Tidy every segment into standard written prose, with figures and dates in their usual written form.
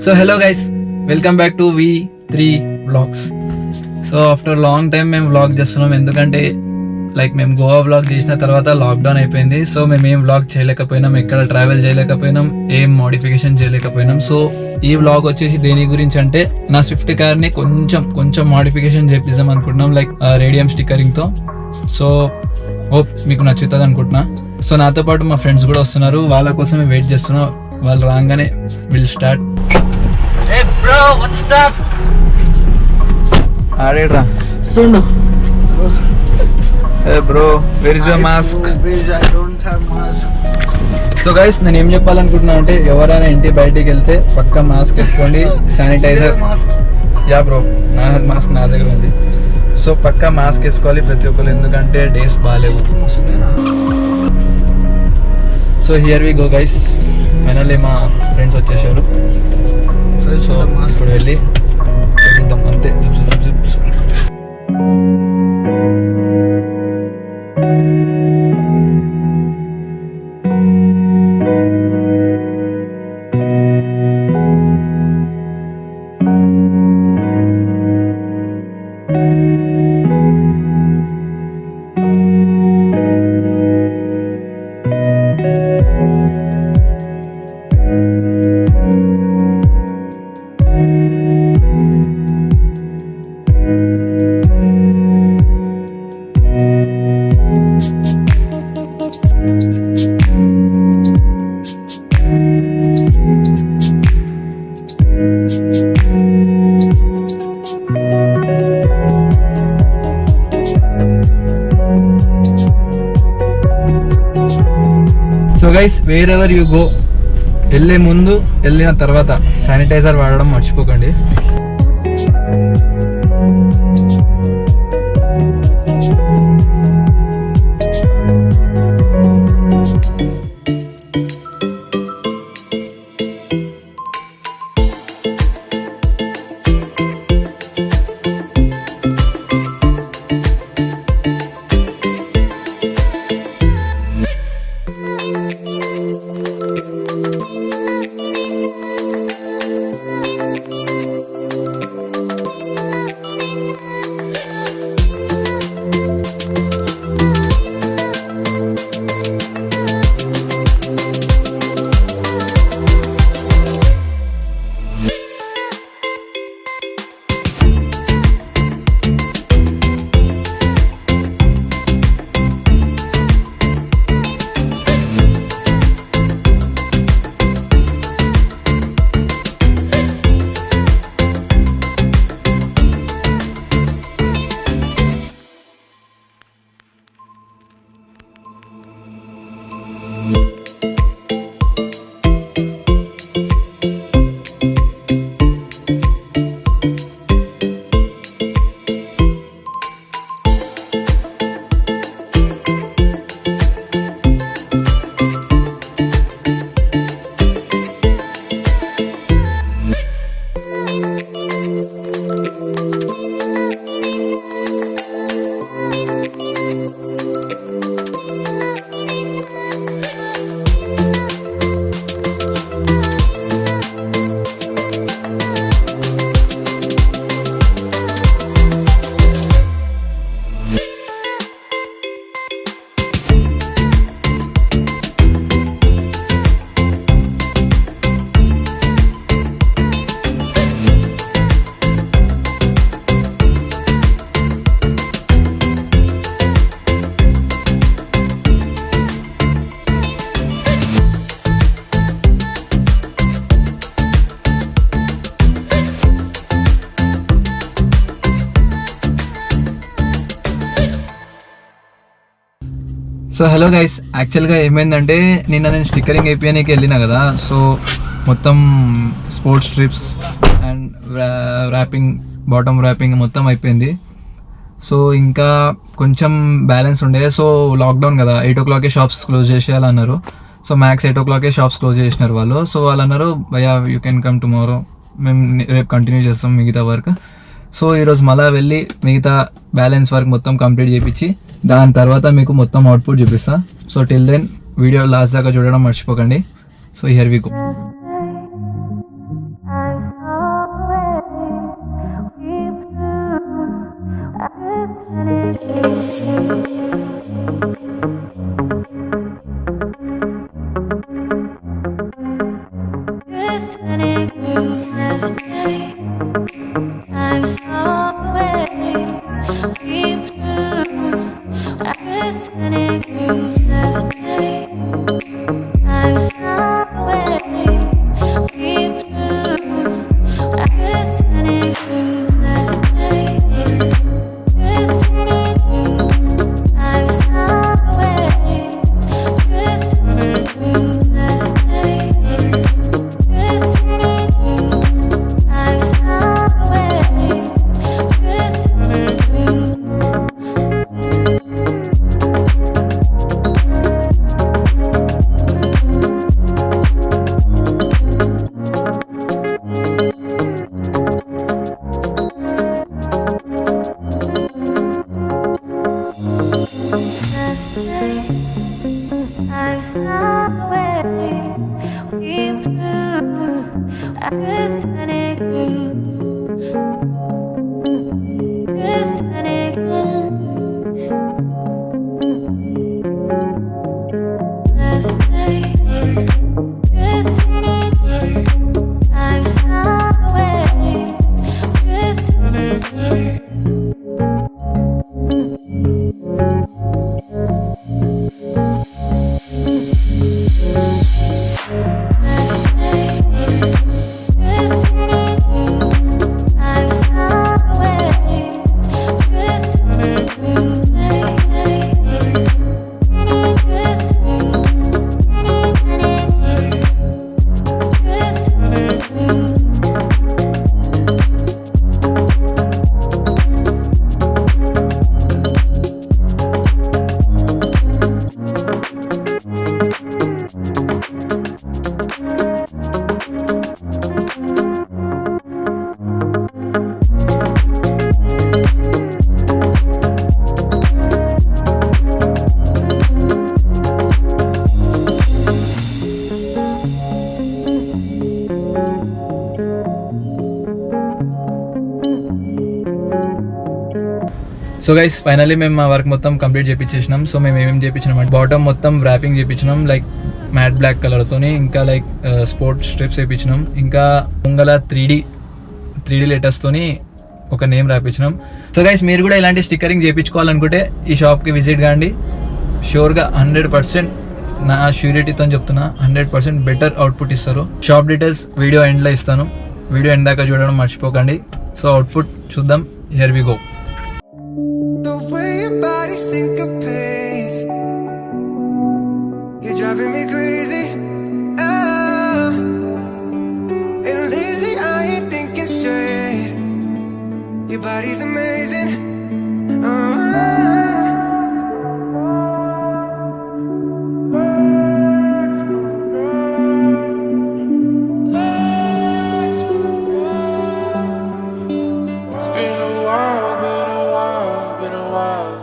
So hello guys, welcome back to V3vlogs. So after long time మేము vlog చేస్తున్నాం, ఎందుకంటే like మేము Goa vlog చేసిన తర్వాత లాక్డౌన్ అయిపోయింది. సో మేము ఏం వ్లాగ్ చేయలేకపోయినాం, ఎక్కడ ట్రావెల్ చేయలేకపోయినాం, ఏం మోడిఫికేషన్ చేయలేకపోయినాం. సో ఈ వ్లాగ్ వచ్చేసి దేని గురించి అంటే, నా స్విఫ్ట్ కార్ ని కొంచెం మోడిఫికేషన్ చేపిద్దాం అనుకుంటున్నాం, లైక్ రేడియం స్టిక్కరింగ్ తో. సో హోప్ మీకు నచ్చుతుంది అనుకుంటున్నా. సో నాతో పాటు మా ఫ్రెండ్స్ కూడా వస్తున్నారు, వాళ్ళ కోసమే వెయిట్ చేస్తున్నా. వాళ్ళు రాగానే will start. Hey bro, what's up? ఆడేడ్రా Sundu. Hey bro, where is your mask? I don't have mask. So guys, నేను ఏం చెప్పాలనుకుంటున్నా అంటే, ఎవరైనా ఇంటి బయటికి వెళ్తే పక్కా మాస్క్ వేసుకోండి, శానిటైజర్. యా బ్రో, నా మాస్క్ నా దగ్గర ఉంది. సో పక్కా మాస్క్ వేసుకోవాలి ప్రతి ఒక్కరు, ఎందుకంటే డేస్ బాగాలేవు. So here we go guys, finally మా ఫ్రెండ్స్ వచ్చేసారు. సో ఇప్పుడు వెళ్ళి చూద్దాం అంతే. So guys, wherever you go, వెళ్ళే ముందు వెళ్ళిన తర్వాత శానిటైజర్ వాడడం మర్చిపోకండి. సో హలో గైస్, యాక్చువల్గా ఏమైందంటే, నిన్న నేను స్టిక్కరింగ్ అయిపోయానికి వెళ్ళినా కదా. సో మొత్తం sports strips and wrapping, bottom wrapping మొత్తం అయిపోయింది. సో ఇంకా కొంచెం బ్యాలెన్స్ ఉండే. సో లాక్డౌన్ కదా, 8 o'clock షాప్స్ క్లోజ్ చేసేయాలన్నారు. So max 8 o'clock shops close చేసినారు వాళ్ళు. సో వాళ్ళు అన్నారు, భయ్యా యూ కెన్ కమ్ టుమారో, మేము రేపు కంటిన్యూ చేస్తాం మిగతా వర్క్. సో ఈరోజు మళ్ళీ వెళ్ళి మిగతా బ్యాలెన్స్ వర్క్ మొత్తం కంప్లీట్ చేయించి దాని తర్వాత మీకు మొత్తం అవుట్పుట్ చూపిస్తా. So till then video last దాకా చూడడం మర్చిపోకండి. So here we go. So guys finally మేము మా వర్క్ మొత్తం కంప్లీట్ చేయించేసినాం. సో మేము ఏమేమి చేయించినాం అంటే బాటమ్ మొత్తం ర్యాపింగ్ చేయించినాం లైక్ మ్యాట్ బ్లాక్ కలర్తోని, ఇంకా లైక్ స్పోర్ట్ స్ట్రిప్స్ వేయించినాం, ఇంకా ముంగల 3D లెటర్స్తోని ఒక నేమ్ రాపించినాం. సో గైస్ మీరు కూడా ఇలాంటి స్టిక్కరింగ్ చేయించుకోవాలనుకుంటే ఈ షాప్కి విజిట్ కాండి. షూర్గా 100% నా ష్యూరిటీతో చెప్తున్నా 100% బెటర్ అవుట్పుట్ ఇస్తారు. షాప్ డీటెయిల్స్ వీడియో ఎండ్లో ఇస్తాను, వీడియో ఎండ్ దాకా చూడడం మర్చిపోకండి. సో అవుట్పుట్ చూద్దాం. Here we go. Syncopates, you're driving me crazy. Ah, and lately I ain't thinking straight. Your body's amazing. It's been a while, been a while, been a while.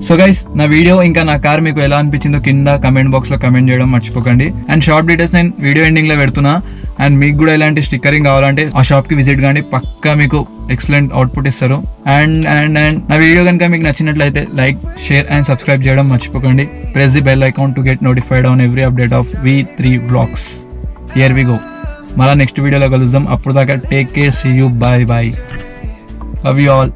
So guys నా video ఇంకా నా car మీకు ఎలా అనిపించిందో కింద comment బాక్స్లో comment చేయడం మర్చిపోకండి. అండ్ షాప్ డీటెయిల్స్ నేను వీడియో ఎండింగ్లో పెడుతున్నా. అండ్ మీకు కూడా ఇలాంటి స్టిక్కరింగ్ కావాలంటే ఆ షాప్కి విజిట్ కానీ పక్కా మీకు ఎక్సలెంట్ అవుట్పుట్ ఇస్తారు. అండ్ అండ్ అండ్ నా వీడియో కనుక మీకు నచ్చినట్లయితే లైక్, షేర్ అండ్ సబ్స్క్రైబ్ చేయడం మర్చిపోకండి. Press the bell icon to get notified on every update of V3vlogs. Here we go. మళ్ళీ నెక్స్ట్ వీడియోలో కలుద్దాం. అప్పుడు దాకా take care, see you, bye bye, love you all.